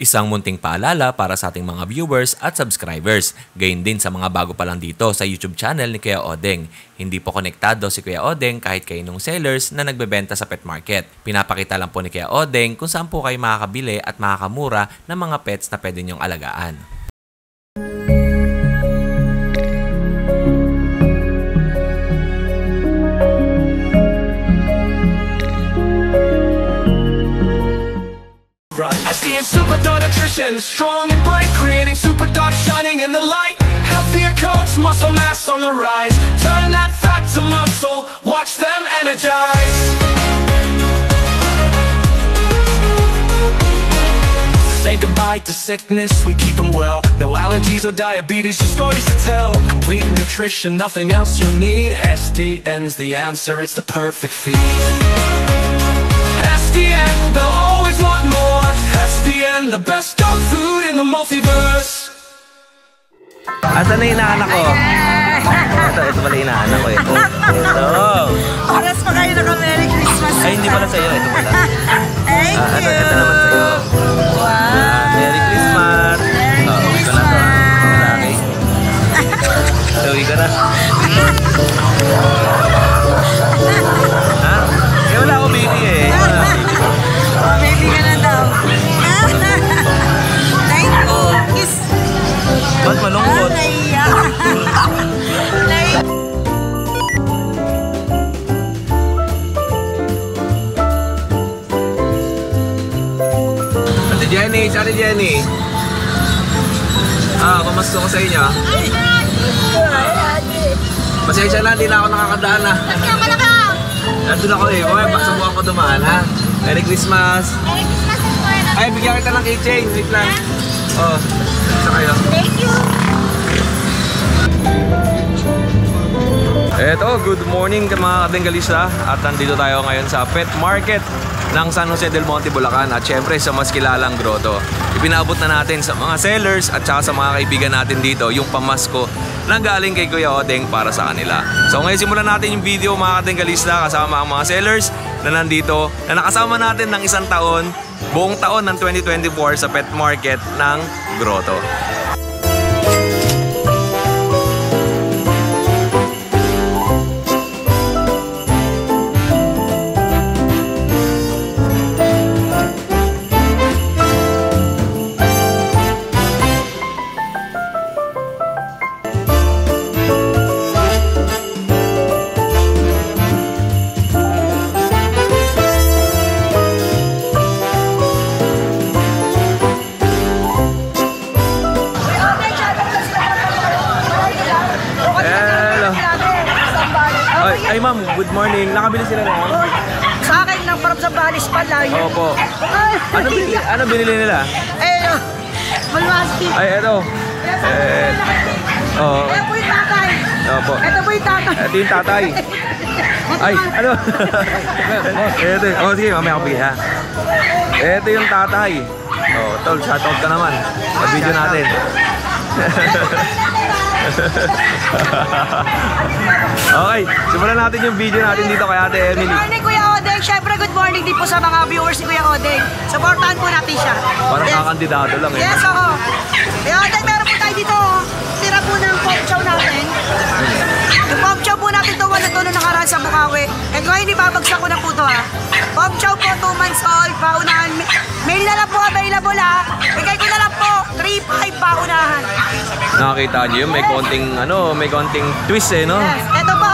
Isang munting paalala para sa ating mga viewers at subscribers. Gayon din sa mga bago pa lang dito sa YouTube channel ni Kuya Odeng. Hindi po konektado si Kuya Odeng kahit kaninong sellers na nagbebenta sa pet market. Pinapakita lang po ni Kuya Odeng kung saan po kayo makakabili at makakamura ng mga pets na pwede niyong alagaan. SDN Super Dog Nutrition, strong and bright, creating super dog shining in the light. Healthier coats, muscle mass on the rise. Turn that fat to muscle, watch them energize. Say goodbye to sickness, we keep them well. No allergies or diabetes, just stories to tell. Complete nutrition, nothing else you need. SDN's the answer, it's the perfect feed. SDN, they'll always want more. SDN, the best dog food in the multiverse. Asan na inaanak ko? Ito pala inaanak ko eh. Ito. Oras pa kayo naka-Merry Christmas. Ay, hindi pala sa'yo. Ito pala. Thank you. Ito naman sa'yo. Wow. Merry Christmas. Merry Christmas. Uwi ka na. Ha? Eh, wala ako baby eh. Baby ka na daw. Thank you. Kiss. Ba't malungkot? Naiya. Ate Jenny. Pamasko ko sa inyo. Pasensya na, hindi na ako nakakadaan na. Nandun ako eh. Subukan ko dumaan ha. Merry Christmas. Merry Christmas din po. Ay, bigyan kita ng keychain. Wait lang. Oh, isa kayo. Thank you. Eto, good morning mga kabengalista. At nandito tayo ngayon sa pet market ng San Jose del Monte, Bulacan. At syempre sa mas kilalang grotto. Ipinabot na natin sa mga sellers at saka sa mga kaibigan natin dito yung pamasko na galing kay Kuya Odeng para sa kanila. So ngayon simulan natin yung video mga kabengalista kasama ang mga sellers na nandito na nakasama natin ng isang taon, buong taon ng 2024 sa pet market ng grotto. Ay ma'am, good morning. Nakabili sila na? Sa akin ng from Zambales pala yun. Opo. Ano binili nila? Malwasti. Ay, eto. Oh. Ito po yung tatay. Opo. Ito po yung tatay. Ito yung tatay. Ay, ano? Ito. Oh, sige, mamaya ako bigay ha. Ito yung tatay. Oh, tol, shoutout ka naman. Sa video natin. Okay, simulan natin yung video natin dito kay Ate Emily. Good morning Kuya Odeng. Siyempre good morning din po sa mga viewers ni Kuya Odeng. Supportahan po natin siya. Parang kakandidato lang eh. Yes, ako. Kuya Odeng, meron po tayo dito. Tira po ng pop chow natin. Yung pop chow po natin ito, wala ito nung nakaraan sa Bukawi. And ngayon, ibabagsak ko na po ito ha. Pop chow po, 2 months old, paunahan. Mail na lang po available ha. Bigay ko na lang po, 3-5 paunahan. Nakakita niyo, may konting twist eh, no? Yes, ito po,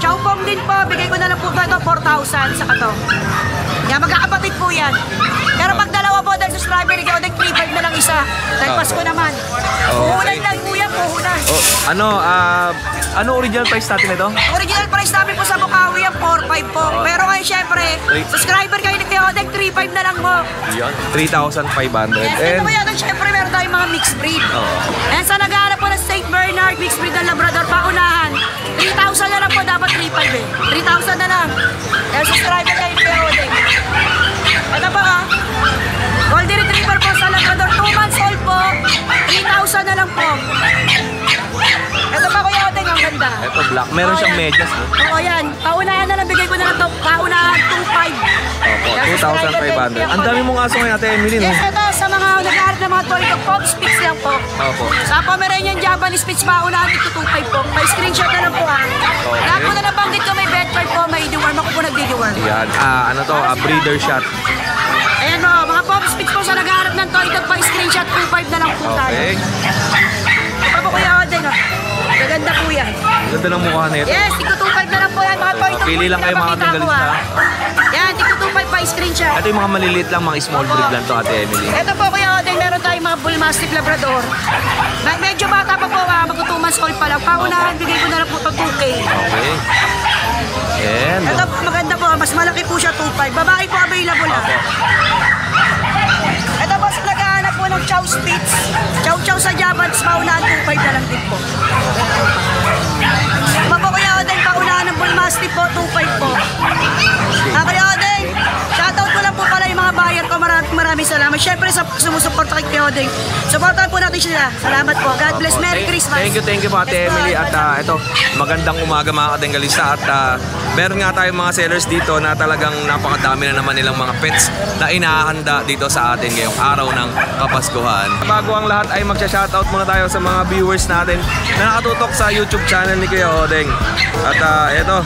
chow pong din po. Bigay ko na lang po ito, 4,000 sa kato. Yan, magkakapatid po yan. Pero pag dalawa po dahil subscriber, ikaw nag 3-5 na lang isa. Dahil Pasko naman. Puhunan lang po yan, puhunan. Ano original price natin ito? Original price namin po sa Bukawi yan, 4-5 po. Pero ngayon syempre, subscriber kayo ni Kuya Odeng, 3-5 na lang mo. Yan, 3,500. Yes, ito Kuya Odeng, syempre meron tayong mga mixed breed. And sa nag-aalap po ng St. Bernard, mixed breed ng Labrador, paunahan. 3,000 na lang po, dapat 3,500 eh. 3,000 na lang. Kaya subscriber kayo ni Kuya Odeng. Ito pa ha. Golden Retriever po sa Labrador, 2 months old po. 3,000 na lang po. Ito pa Kuya Odeng, ang ganda. Ito black, meron siyang medyas no? Oo yan. Paunahan na lang, bigay ko na lang ito. Paunahan, 2,500. Opo, 2,500. Ang dami mong aso ngayon Ate Emily no? Yes, ito sa mga nag mga toy dog po, speaks lang po. Opo. Sa Pomeranian Japanese Spitz, paunahan ito 2.5 po. May screenshot na lang po ha. Lahat po na nabanggit ko, may bed card po, may deworm. Ako po nagdi-deworm. Yan. Ano to? Breeder shot. Ayan mo, mga pop speaks po sa naghahanap ng toy dog pa, screenshot 2.5 na lang po tayo. Okay. Ito po Kuya Odeng ha. Maganda po yan. Ganda ng mukha nito. Yes, tigto 2.5 na lang po yan, mga toy dog. Pili lang kayo mga tanggalista. Yan, tigto 2.5 pa, screenshot. Ito yung mga maliliit lang, mga small breed lang to, Ate Emily. Ito po Kuya Odeng, meron tayong mga Bull Mastiff Labrador. Medyo bata pa po, mag 2 months old pa lang. Paunahan, bigay ko na lang po ito 2K. Okay. And Ito po, maganda po, mas malaki po siya 2.5. Babae po available ha. Ito po, sa naghahanap po ng Chow Spitz. Chow sa Javans, paunahan 2.5 na lang din po. Ito po Kuya Odeng, paunahan ng Bull Mastiff po, 2.5 po. Kuya Odeng, shoutout ko lang po pala yung mga buyer ko. Maraming salamat. Siyempre sa sumusuporta kay Kuya Odeng. Supportan po natin sila. Salamat po. God bless. Merry Christmas. Thank you po Ate Emily. At ito, magandang umaga mga katinggalista. At meron nga tayong mga sellers dito na talagang napakadami na naman nilang mga pets na inahanda dito sa atin ngayong araw ng Kapaskuhan. Bago ang lahat ay magsha-shoutout muna tayo sa mga viewers natin na nakatutok sa YouTube channel ni Kuya Odeng. At ito,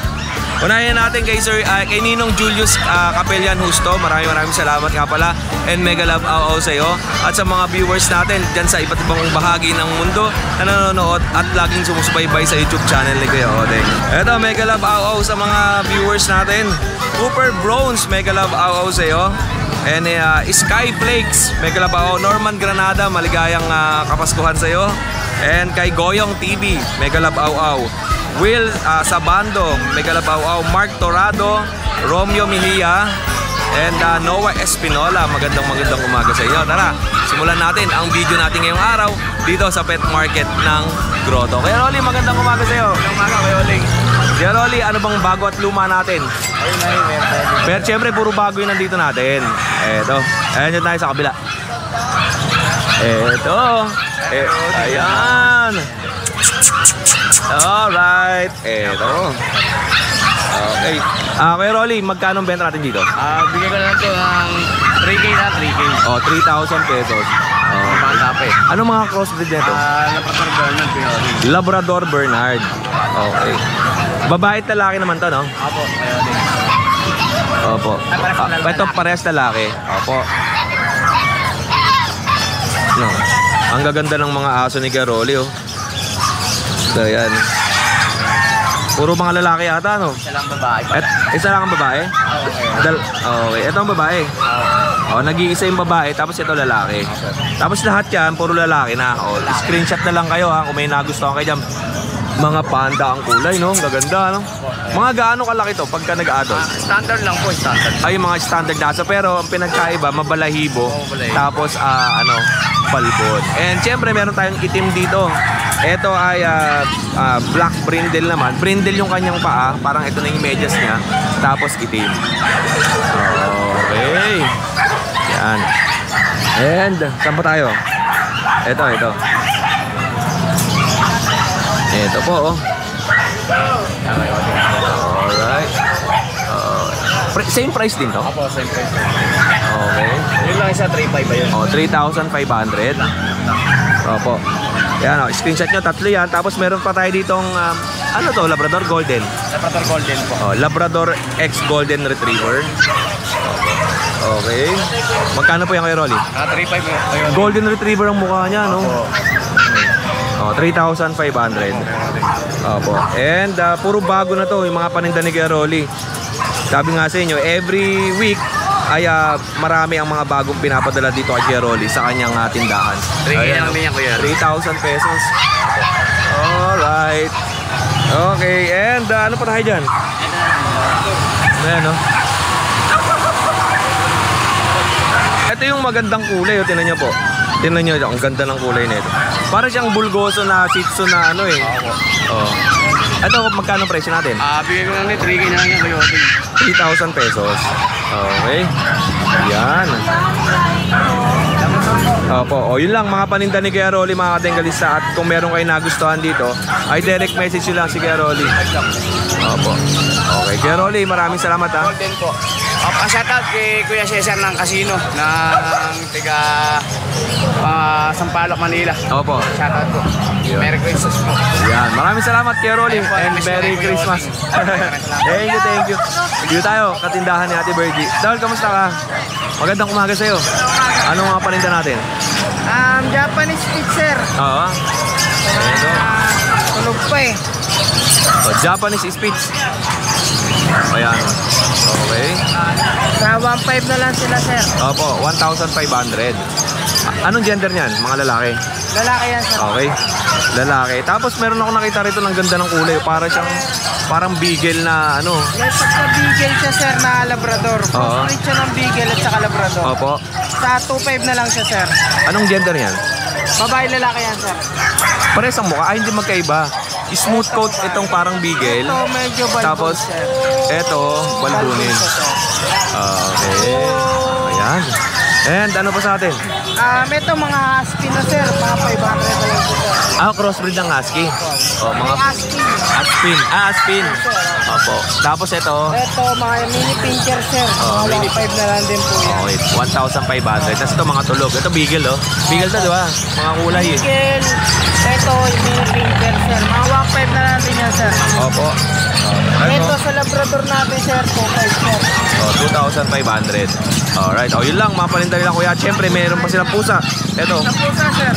unahin natin kay kay Ninong Julius Capellan Justo. Maraming salamat nga pala. And mega love ao sa iyo. At sa mga viewers natin dyan sa iba't ibang bahagi ng mundo na nanonood at laging sumusubaybay sa YouTube channel ni Kuya Odeng. Ito, mega love ao sa mga viewers natin. Cooper Browns, mega love ao sa iyo. And Sky Flakes, mega love ao. Norman Granada, maligayang Kapaskuhan sa iyo. And kay Goyong TV, mega love ao. Will Sabando, mega love ao. Mark Torado, Romeo Mejia, and Noah Espinola, magandang umaga sa inyo. Tara, simulan natin ang video natin ngayong araw dito sa pet market ng Grotto. Kuya Rolly, magandang umaga sa iyo. Magandang umaga, Kuya Odeng. Kuya Rolly, ano bang bago at luma natin? Pero syempre, puro bago yung nandito natin. Eto, ayan yun tayo sa kabila. Eto, ayan. Alright, eto. Okay. Kuya Rolly, magkano ang benta natin dito? Bigyan ko na lang ito ng 3K na 3K. 3,000 pesos. Pangkape. Ano mga crossbreed nito? Labrador Bernard, Kuya Odeng. Labrador Bernard. Okay. Babae at lalaki naman to, no? Apo, Kuya Odeng. Opo. Ito parehas lalaki. Opo. No. Ang gaganda ng mga aso ni Kuya Rolly, oh. So, yan. Puro mga lalaki ata, no? Isa lang babae. Isa lang ang babae? Okay. Ito ang babae. Nag-iisa yung babae, tapos ito lalaki. Tapos lahat yan, puro lalaki na. Screenshot na lang kayo, ha, kung may nagustuhan kayo dyan. Mga panda ang kulay, no? Gaganda, no? Mga gaano kalaki to pagka nag-adult? Standard lang po, standard. Ay, mga standard nasa. Pero ang pinagkaiba, mabalahibo. Tapos, palbon. And syempre, meron tayong itim dito. Ito ay black brindle naman. Brindle yung kanyang paa. Parang ito na yung medyas niya. Tapos itim. Okay. Yan. And, saan pa tayo? Ito. Ito po, oh. Alright. Same price din to? Apo, same price. Okay. Yun lang isa, 3.5 ba yun? 3,500. Opo. Yan, screenshot nyo, tatlo yan. Tapos meron pa tayo ditong, ano to, Labrador Golden. Labrador Golden po. Labrador X Golden Retriever. Okay. Magkano po yan kay Rolly? 3.5 po yun. Golden Retriever ang mukha niya, no? 3,500. Opo. And puro bago na to, yung mga paninda ni Kuya Rolly. Sabi nga sa inyo, every week ay marami ang mga bagong pinapadala dito kay Kuya Rolly sa kanyang tindahan. 3K lang din yan, Kuya. 3,000 pesos. Alright. Okay, and ano pa tayo dyan? Ayan, no? Ito yung magandang kulay, oh. Tingnan nyo po. Tingnan nyo, ang ganda ng kulay nito. Para siyang bulgoso na Shih Tzu na ano eh. Oh. Ito, magkano presyo natin? Bigay ko lang 3K na lang yan, Kuya Odeng. 3,000 pesos. Okay. Yan. Opo. Yun lang mga paninda ni Kuya Rolly, mga katinggalista. At kung meron kayo nagustuhan dito, ay direct message nyo lang si Kuya Rolly. Opo. Okay. Kuya Rolly, maraming salamat, ha. Golden po. Shoutout kay Kuya Cesar ng Casino ng tiga Sampaloc, Manila. Opo. Shoutout po. Merry Christmas po. Yan. Maraming salamat kay Rolly and Merry Christmas. Thank you, thank you. Dito tayo, katindahan ni Ate Virgie. Dahil, kamusta ka? Magandang umaga sa'yo. Ano mga paninda natin? Japanese pizza. Oo. Tulog pa eh. So, Japanese Spitz. Ayan. Okay. Sa 1.5 na lang sila, sir. Opo, 1,500. Anong gender niyan? Mga lalaki? Lalaki yan, sir. Okay. Lalaki. Tapos meron ako nakita rito ng ganda ng kulay. Parang beagle na ano. May pagka-bigel siya, sir, na Labrador. Oo. Crossbreed siya ng bigel at saka Labrador. Opo. Sa 2.5 na lang siya, sir. Anong gender niyan? Babae, lalaki yan, sir. Pares ang mukha. Hindi magkaiba. Smooth coat itong parang beagle. Ito, medyo balbon, Tapos, sir. eto, balbunin. siya, sir. Okay. Ayan. And ano pa sa atin? Ito mga husky na, sir. Mga 500 na lang siya, sir. Crossbreed ng husky. Oh, mga May husky. Aspin. Aspin. Opo. Tapos ito. Ito, mga mini pincher, sir. Mga mini- 1.5 na lang din po yan. Okay, 1,500. Tapos ito mga tulog. Ito beagle, oh. Beagle to, di ba? Mga kulay, eh. Bigel. Ito, yung mini pincher, sir. Mga 1.5 na lang din yan, sir. Opo. Ito sa Labrador natin, sir. 2.5, sir. 2,500. Alright. Yun lang. Mga paninda nila, kuya. Siyempre, meron pa silang pusa. Ito. Sa pusa, sir.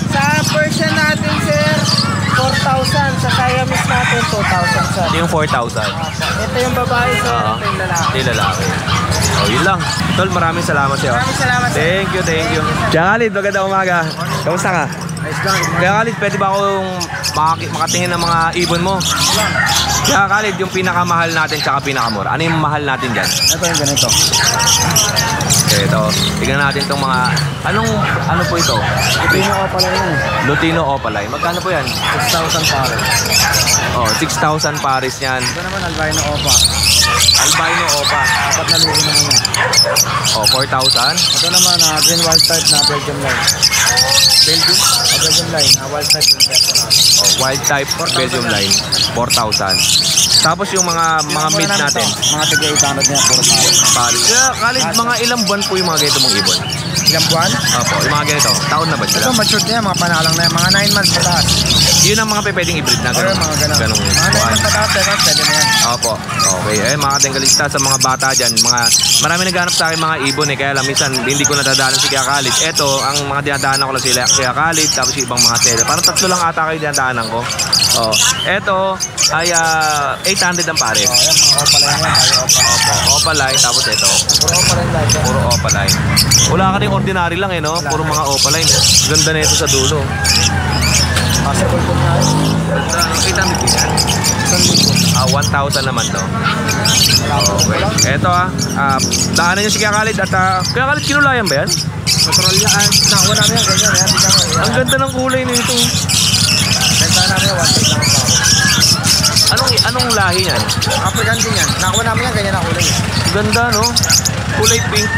Sa Persian natin, sir, 4,000. Sa Siamese natin, 2,000, sir. Ito yung 4,000. Ito yung babae, sir. Ito yung lalaki. Ito yung lalaki. Yun lang. Tol, maraming salamat sa'yo. Maraming salamat, sir. Thank you, thank you. Kaya Khalid, magandang umaga. Kamusta ka? Kaya Khalid, pwede ba akong makatingin ng mga ibon mo? Kaya Khalid, yung pinakamahal natin tsaka pinakamura. Ano yung mahal natin dyan? Ito yung ganito. Okay, ito. Tignan natin itong mga... Ano po ito? Lutino Opaline yan. Lutino Opaline. Magkano po yan? 6,000 pare. 6,000 pares yan. Ito naman, Albino Opa. Albino Opa. 4,000 naman yan. 4,000. Ito naman, green wild type na Belgium line. Belgium? Belgium line, wild type yung personal. Wild type 4,000 Belgium line. 4,000. Tapos yung mga mid natin. Mga tiga 800 niya, puro pare. Pares. Kaya Khalid, mga ilang buwan po yung mga ganito mong ibon? Ilang buwan? Opo, yung mga ganito. Taon na ba sila? Ito, matured niya, mga panalang na yan. Mga 9 months pataas. Yun ang mga pwedeng i-breed na Oo, ganun. mga ganun. Ganung Mga 9 buwan. months pataas, pwede na yan. Opo. Okay. Mga tenggalista sa mga bata dyan. Marami naghanap sa akin mga ibon eh. Kaya lang minsan hindi ko nadadaanan si Kuya Khalid. Ito, ang mga dinadaanan ko lang sila Kuya Khalid. Tapos yung ibang mga seller. Parang 3 lang ata kayo dinadaanan ko. Ito ay 800 ang pares. Ayan, mga Opaline yan, tayo Opa. Opo. Opaline. Tapos ito. Puro Opaline lang. Puro Opaline. Wala ka rin ordinary lang eh, no? Puro mga Opaline. Ganda na ito sa dulo. Possible po na. Ganda, no? 800 din yan. 1,000 naman to. Okay. Eto daanan nyo si Kuya Khalid at Kuya Khalid, kinulayan ba yan? Patrol yan. Nakuha namin yan, ganyan. Yan, tignan mo. Ang ganda ng kulay nito. Benta namin yan, 1.5 lang ang pao. Anong lahi yan? African din yan. Nakuha namin yan, ganyan ang kulay. Ganda, no? Kulay pink.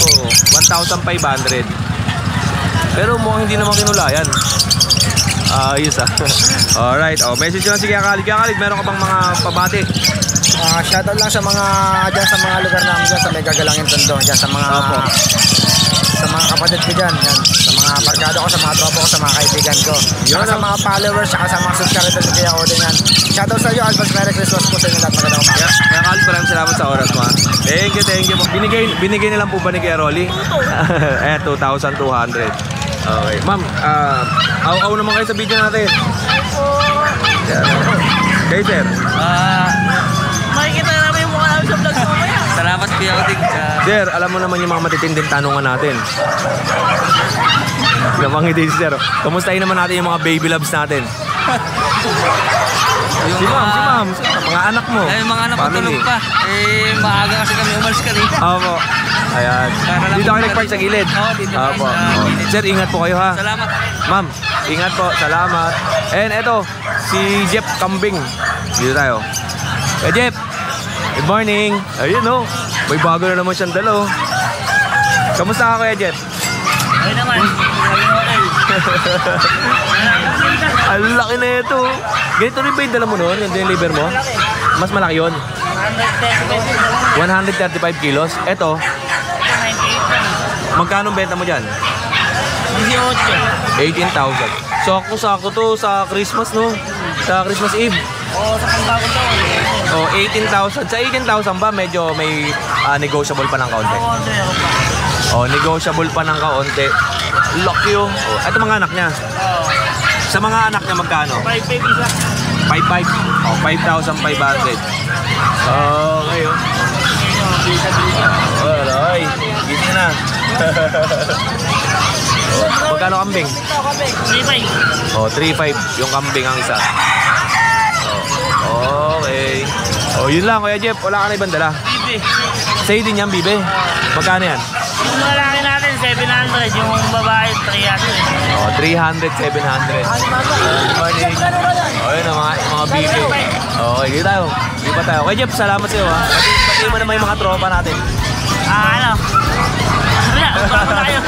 1,500. Pero mukhang hindi naman kinulayan. Ayos Alright, message nyo lang si Kuya Khalid. Kuya Khalid, meron ka bang mga pabati? Shoutout lang sa mga dyan sa mga lugar namin dyan sa may gagalangin tondo. Dyan sa mga sa mga kapatid ko dyan. Yan. Sa mga barkada ko, sa mga tropa ko, sa mga kaibigan ko. Saka sa mga followers, saka sa mga subscribers sa Kuya Odin yan. Shoutout sa iyo, Advance Merry Christmas po sa inyo lahat. Magandang umaga. Kuya Khalid, maraming salamat sa oras mo. Thank you po. Binigay nilang po ba ni Kuya Rolly? 2,200. Okay. Ma'am, aw naman kayo sa video natin. Okay, sir. Makikita namin yung mukha namin sa vlog mo kaya. Salamat Kuya Oding. Sir, alam mo naman yung mga matitinding tanungan natin. Namangiti si sir. Kamustahin naman natin yung mga baby loves natin. Si ma'am. Mga anak mo. Yung mga anak ko Family. tulog pa. Maaga kasi kami umalis kanina. Opo. Ayan. Dito kayo nag-park sa gilid. Oo, dito tayo Opo. sa gilid. Sir, ingat po kayo ha. Salamat. Ma'am, ingat po. Salamat. And eto, si Jeff Kambing. Dito tayo. Jeff. Good morning. Ayun o. May bago na naman siyang dalo. Kamusta ka Kuya Jeff? Ayun naman. Ang laki na ito. Ganito rin ba yung dala mo noon? Yung deliver mo? Mas malaki yun. 135 kilos. Ito. Magkano benta mo dyan? 18,000. Sakto to sa Christmas, no? Sa Christmas Eve. Oo, sa pangbago daw. Oh, 18,000. Sa 18,000 ba, medyo may negotiable pa ng kaunti? Oo, meron pa. Oh, negotiable pa ng kaunti. Lucky oh. Oh, ito mga anak niya. Oo. Sa mga anak niya magkano? 5-5 isa. 5,500. Oh, 5,500. Okay oh. Alright. Gising na. Oh, magkano kambing? 3-5. Oh, 3,500 yung kambing ang isa. Oh, okay. Oh, yun lang Kuya Jeff. Wala ka na ibang dala. Bibi. Sa'yo din yan, Bibe. Magkano yan? Yung malaki natin, 700. Yung babae, 300. Oh, 300, 700. Morning. Oh, yun ang mga Bibe. Okay, dito tayo. Dito pa tayo. Kuya Jeff, salamat sa'yo ha. Pati mo naman yung mga tropa natin. Ano? Bago tayo.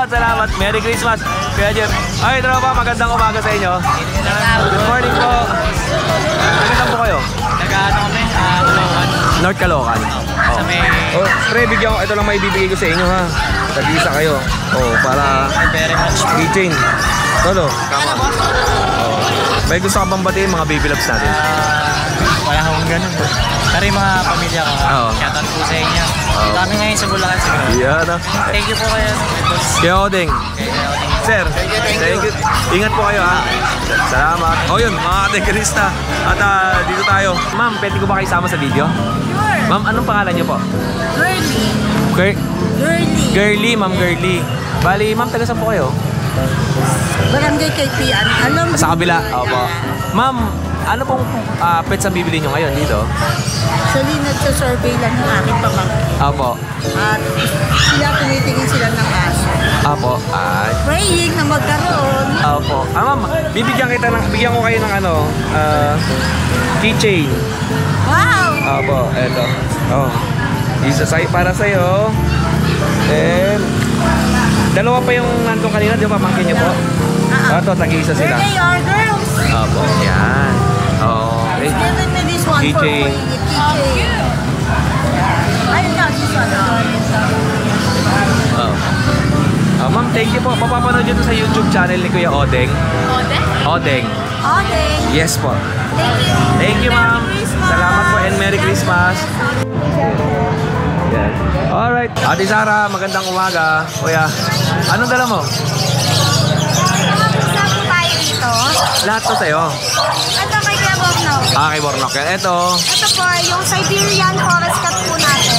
Salamat. Merry Christmas. Kuya Jeff. Okay, tropa, magandang umaga sa inyo. Good morning po. Saan po kayo? Nag-ano kami? North Caloocan. Sa may... Oh, pre, bigyan ko. Ito lang may bibigay ko sa inyo ha. Tag-isa kayo. Oh, para Very much. keychain. Tolo. Oh. May gusto ka bang batiin mga baby loves natin? Wala akong ganun. Pero yung mga pamilya ko, Oo. shoutout po sa inyo. Kami ngayon sa Bulacan siguro. Yan ah. Thank you po kayo. Kaya Odeng. Sir, thank you. Ingat po kayo ha. Salamat. Oh yun, mga kategrista. At dito tayo. Ma'am, pwede ko ba kayo sama sa video? Sure. Ma'am, anong pangalan niyo po? Girly. Girly. Girly, Ma'am Girly. Bali, ma'am, taga saan po kayo? Barangay Kaypian. Alam Sa kabila. Opo. Ma'am, ano pong pets ang bibili nyo ngayon dito? Actually, nagsa-survey lang ng aking pamangkin. Opo. At sila tumitingin sila ng aso. Opo. Praying na magkaroon. Opo. Ma'am, bigyan ko kayo ng keychain. Wow! Opo, eto. Oh. Isa para sa'yo. And dalawa pa yung nandun kanina, di ba? Pamangkin niyo po? Ito, tag-isa There sila. they are, girls. Opo, yan. Okay. Given me this one Keychain. for free. Keychain. Ayun na, this one. Ma'am, thank you po. Papapanood nyo ito sa YouTube channel ni Kuya Odeng. Odeng. Okay. Yes po. Thank you. Thank you, ma'am. Merry Christmas. Salamat po and Merry Christmas. Yan. Alright. Ate Sara, magandang umaga. Kuya, anong dala mo? Saan po tayo dito? Lahat to sa'yo. Ito kay Kuya Bornok. Kay Bornok yan. Ito. Ito po, yung Siberian Forest Cat po natin.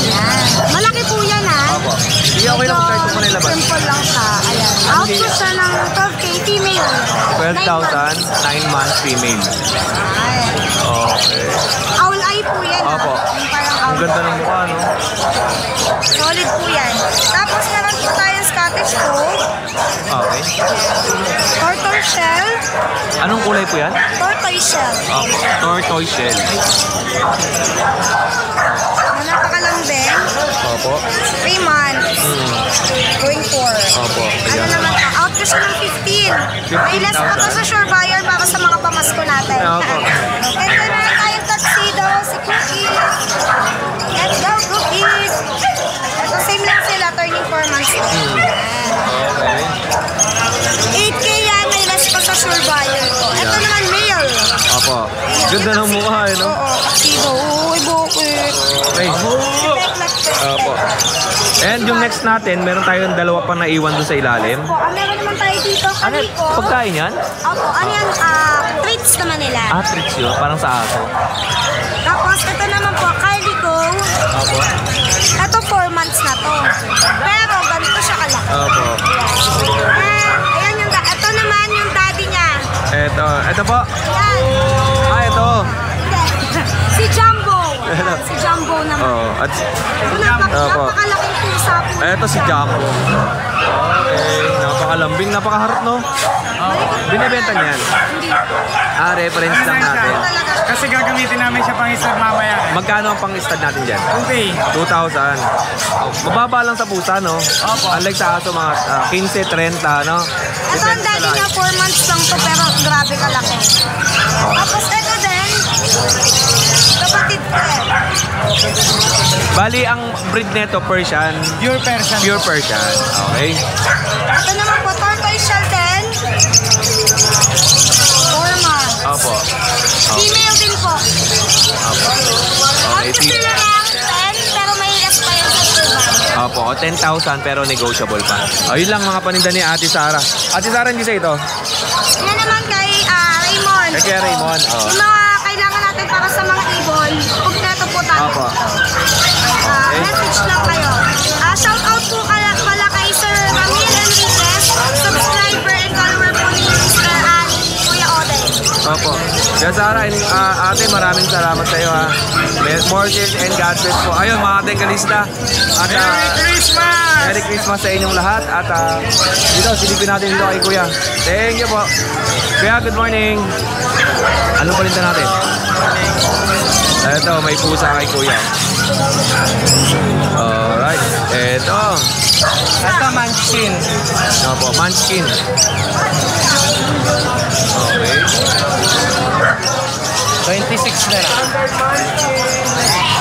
Yan. Malaki po yan ha. Opo. Hindi okay lang kahit kung nilabas. Simple lang siya. Ayan. Out po siya ng 12K female. 12,000, 9 months female. Ayan. Okay. Owl eye po yan. ha? Opo. Yung parang Ang owl. ganda ng mukha, no? Solid po yan. Tapos meron po tayong Scottish Fold. Okay. Tortoise shell. Anong kulay po yan? Tortoise shell. Opo. Tortoise shell. Na napakalambing. Opo. 3 months. Going 4. Opo. Ano Ayan. naman to? Out ko siya ng 15. May less pa to sa sure buyer para sa mga pamasko natin. Yeah, opo. And then meron tayong tuxedo, si Cookies. Let's go, Cookies! Ito, same lang sila, turning 4 months. Okay. 8K yan, may less pa sa sure buyer ko. Ito naman, male. Opo. Ganda ng mukha, eh, no? Oo, tuxedo. Uy, bukit. Okay. Opo. And yung next natin, meron tayong dalawa pa naiwan doon sa ilalim. Meron naman tayo dito, Ano? kaliko. Pagkain yan? Opo, ano yan? Treats naman nila. Treats yun. Parang sa aso. Tapos, ito naman po, kaliko. Opo. Ito 4 months na to. Pero ganito siya kalaki. Opo. Ayan yung ito naman yung daddy niya. Ito po. Ayan. Ito. Hindi. Si Jumbo. Si Jumbo naman. Oh, at Ito Opo. napakalaking pusa po. ito si Jumbo. Okay. Napakalambing, napakaharap, no? Binibenta niyan. Hindi. Reference lang natin. Talaga. Kasi gagamitin namin siya pang isod mamaya. Magkano ang pang-stud natin dyan? Okay. 2,000. Mababa lang sa pusa, no? Opo. Unlike sa aso, mga 15, 30, no? Ito ang daddy niya 4 months lang to pero grabe kalaki. Tapos ito din. Kapatid ko eh. Bali, ang breed nito Persian. Pure Persian. Pure Persian. Okay. Ito naman po, tortoise shell din. 4 months. Opo. Female din po. Opo. Okay. Ito sila ng 10, pero may less pa yun sa tuba. Opo. 10,000 pero negotiable pa. Yun lang mga paninda ni Ate Sara. Ate Sara, hindi sa ito? Yan naman kay Raymond. Kay Kuya Raymond. Oh. Yung mga kailangan natin para sa mga ibon, kumpleto po tayo. Opo. Message lang kayo. Shout out po pala kay Sir Ramil Enriquez, subscriber and follower po ni Mr. Ali, Kuya Oden. Opo. Kaya Sara, ate, maraming salamat sa iyo ha. More sales and God bless po. Ayun, mga dengalista. At, Merry Christmas! Merry Christmas sa inyong lahat. At dito, silipin natin dito kay Kuya. Thank you po. Kuya, good morning. Ano palinta natin? Ito, may pusa kay Kuya. Alright. Ito. Ito Munchkin. Opo, Munchkin. Okay. 26 na lang.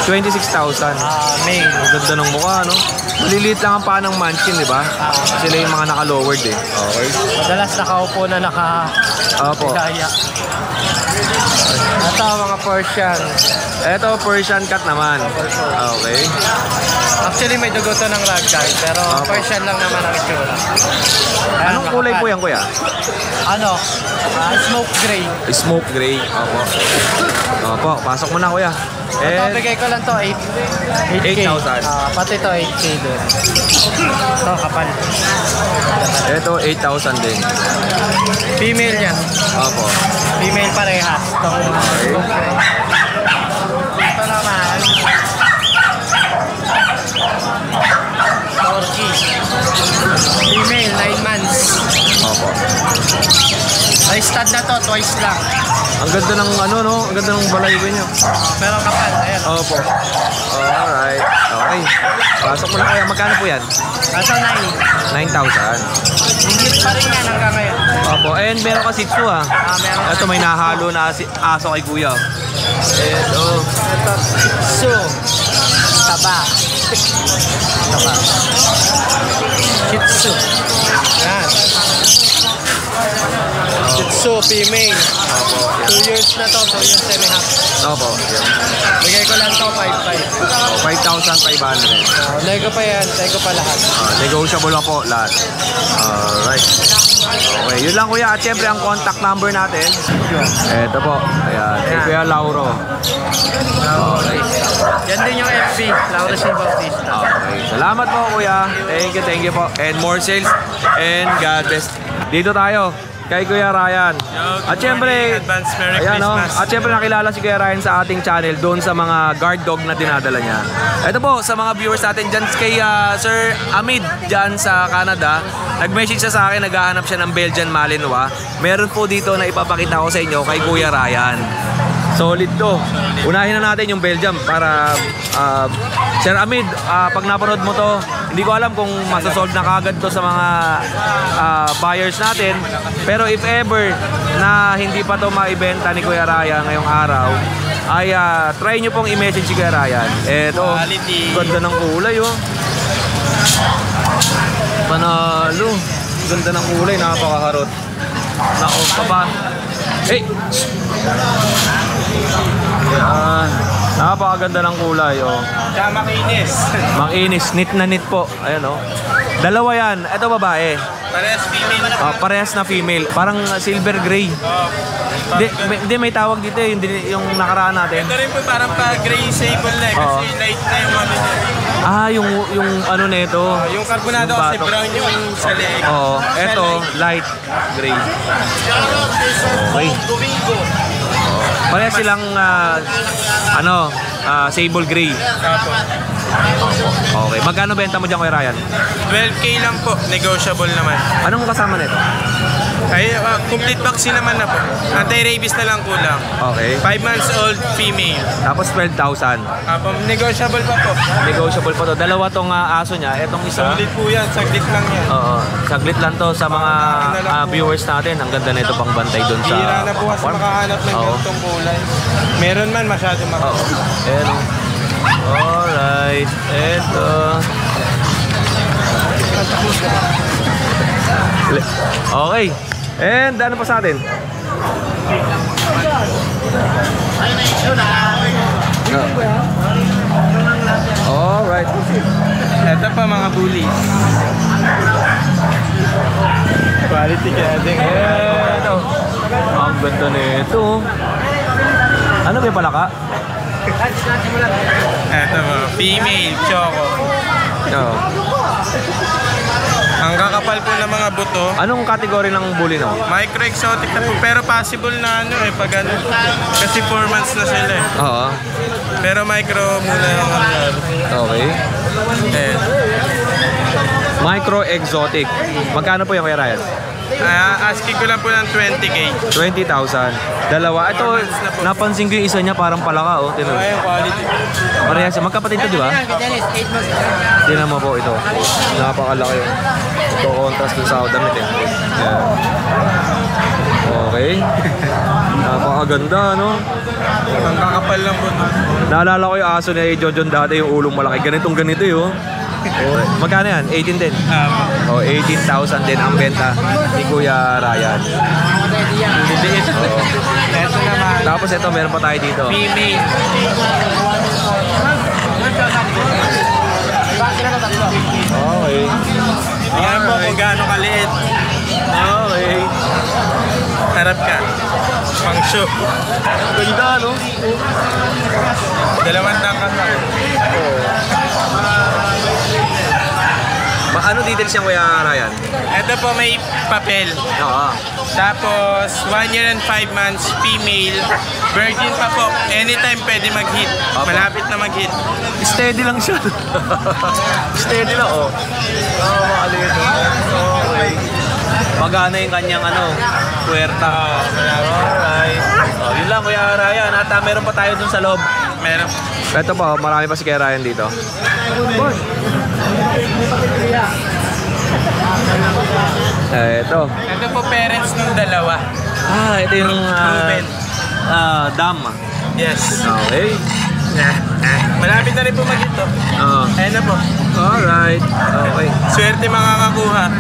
26,000. May. Ang ganda ng mukha, no? Maliliit lang ang paa ng Munchkin, di ba? Sila yung mga naka-lowered eh. Okay. Madalas nakaupo na Opo. naka-gaya. Ito mga Persian. Ito, Persian cat naman. Okay. Actually may dugo to ng ragdoll, pero Opo. Persian lang naman ang itsura. Ayan, Anong kulay po yan, Kuya? Ano? Smoke gray. Smoke gray. Opo. Opo, pasok mo na, Kuya. Ito, bigay ko lang to 8K. 8,000. Pati to 8K din. Ito, kapal. Ito, 8,000 din. Female yan. Opo. Female parehas. Itong smoke gray. Ito naman. Torky. Female, 9 months. Opo. May stud na to, twice lang. Ang ganda ng ano, no? Ang ganda ng balayibo niyo. Pero kapal, ayan. Opo. Alright. Okay. Pasok mo na, Kuya. Magkano po yan? Kaso 9. 9,000. Hingit pa rin yan hanggang ngayon. Opo. And meron ka Shih Tzu, ha? Meron Ito, may nahalo na aso kay Kuya. Ito. Ito, Shih Tzu. Taba. Taba. Shih Tzu. Yan. Shih Tzu, female. 2 years na to, 2 years and a half. Opo. Bigay ko lang to, 5,500. 5,500. Lego pa yan, Lego pa lahat. Negotiable na po lahat. Alright. Okay, yun lang Kuya. At syempre ang contact number natin. Ito po. Ayan. Kay Kuya Lauro. Okay. Yan din yung FB, Lauracin Bautista. Okay. Salamat po Kuya. Thank you po. And more sales. And God bless. Dito tayo. Kay Kuya Ryan. At syempre, Advance Merry ayan, no? Christmas. At syempre nakilala si Kuya Ryan sa ating channel doon sa mga guard dog na dinadala niya. Ito po, sa mga viewers natin dyan kay Sir Amid dyan sa Canada, nag-message siya sa akin, naghahanap siya ng Belgian Malinois. Meron po dito na ipapakita ko sa inyo kay Kuya Ryan. Solid to. Unahin na natin yung Belgium para Sir Amid, pag napanood mo to, hindi ko alam kung masasolve na kagad to sa mga buyers natin. Pero if ever na hindi pa to maibenta ni Kuya Ryan ngayong araw, ay try nyo pong i-message si Kuya Ryan. Eto, ganda ng kulay oh. Panalo. Ganda ng kulay, napakaharot. Nako pa ba? Hey! Yan. Napakaganda ng kulay oh. Kaya makinis. Makinis, knit na knit po. Ayan oh. Dalawa yan. Ito babae. Parehas female. Parehas na female. Parang silver gray. Hindi may tawag dito eh, yung nakaraan natin. Ito rin po parang pa-gray sable na eh, kasi light na yung mami niya. Yung ano nito. Yung carbonado yung kasi batok. brown yung sa leeg. Oo, eto light gray. Okay. Parehas silang sable gray. Okay. Magkano benta mo dyan Kuya Ryan? 12K lang po, negotiable naman. Anong kasama nito? Ay, complete vaccine naman na po. Anti-rabies na lang kulang. Okay. 5 months old female. Tapos 12,000. Negotiable pa po. Negotiable pa to. Dalawa tong aso niya. Etong isa. Solid po yan. Saglit lang yan. Oo. Saglit lang to sa mga viewers natin. Ang ganda nito pang bantay doon sa Hira na po kasi farm. makahanap ng Oo. ganitong kulay. Meron man masyado Oo. makakita. Ayan o. Alright. Eto. Okay. And ano pa sa atin? Alright. Ito pa mga bullies. Quality kaya din. Eto. Ang ganda nito. Ano may palaka? Ito po, female, choco. Oo. Ang kakapal po ng mga buto. Anong kategory ng bully no? Micro-exotic na po, pero possible na ano pag ano. Kasi 4 months na sila eh. Oo. Pero micro muna yung ano. Okay. Eh. Micro exotic. Magkano po yung kaya Ryan? Asking ko lang po ng 20K. 20,000. Dalawa. Ito, napansin ko yung isa niya parang palaka, oh. Tinan mo. Ayun, quality. Parehas siya. Magkapatid to, di ba? Tinan mo po ito. Napakalaki. Ito, contrast dun sa damit, eh. Yan. Okay. Napakaganda, no? Ang kakapal lang po. Naalala ko yung aso ni Jojon dati, yung ulong malaki. Ganitong ganito, yun. Oh. Magkano yan? 18 din? Oh, 18,000 din ang benta ni Kuya Ryan. Oh. Ito naman. Tapos ito, meron pa tayo dito. Female. Okay. Tingnan po kung gaano kaliit. Okay. Harap ka. Pang show. Ganda, no? Dalawang tangkas lang. Ano details yan, Kuya Ryan? Ito po may papel. Oo. Tapos 1 year and 5 months, female. Virgin pa po. Anytime pwede mag-hit. Malapit na mag-hit. Steady lang siya. Steady lang, oh. Oo, makaliit. Okay. Magana yung kanyang puwerta. Alright. Oh, yun lang, Kuya Ryan. At meron pa tayo dun sa loob. Meron. Ito pa, marami pa si Kuya Ryan dito. Ito. Ito po parents ng dalawa. Ito yung Proven. dam. Yes. Okay. Malapit na rin po mag-hit to. Ayan na po. Alright. Okay. Swerte makakakuha.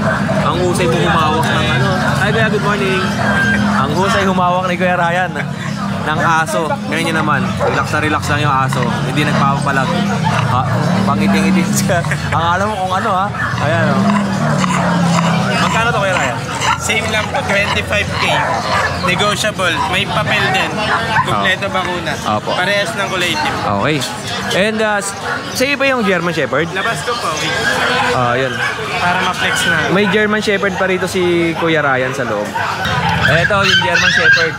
Ang husay mo humawak ng Hi Kuya, good morning. Ang husay humawak ni Kuya Ryan ng aso. Ngayon yun naman, relax lang yung aso. Hindi nagpapapalag. Pangiting-iting siya. Ang alam mo kung ano ha. Ayan o. Magkano to Kuya Ryan? Same lang po, 25K. Negotiable. May papel din. Kompleto bakuna. Opo. Parehas ng kulay itim. Okay. And sa'yo ba yung German Shepherd? Labas ko po. Okay. Yun. Para ma-flex na. May German Shepherd pa rito si Kuya Ryan sa loob. Ito yung German Shepherd.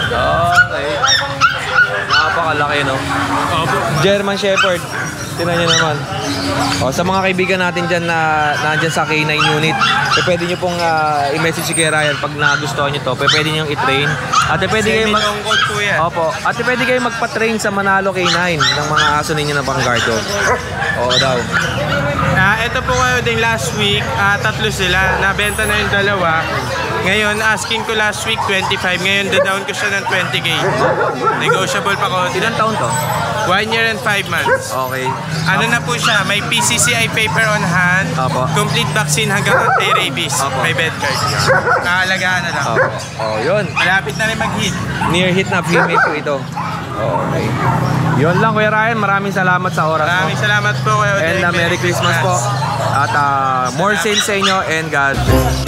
Okay. Napakalaki, no? German Shepherd. Tingnan nyo naman. Sa mga kaibigan natin dyan na nandyan sa K9 unit, pwede nyo pong i-message si Kuya Ryan pag nagustuhan nyo to. Pwede nyo i-train. At pwede kayo Semi-long-coat po yan. Opo. At pwede kayo magpa-train sa Manalo K9 ng mga aso ninyo na pang-guard dog. Oo daw. Ito po kayo din last week, 3 sila. Nabenta na yung dalawa. Ngayon, asking ko last week 25. Ngayon, down ko siya ng 20K. Negotiable pa ko. Ilan taon to? 1 year and 5 months. Okay. Ano na po siya, may PCCI paper on hand, Apo. complete vaccine hanggang anti-rabies, Apo. may bed card. Nakalagaan na lang. Yun. Malapit na rin mag-hit. Near hit na female po ito. Okay. Yun lang Kuya Ryan, maraming salamat sa oras mo. Maraming salamat po kayo. And Merry Christmas po. At more sales sa inyo and God bless.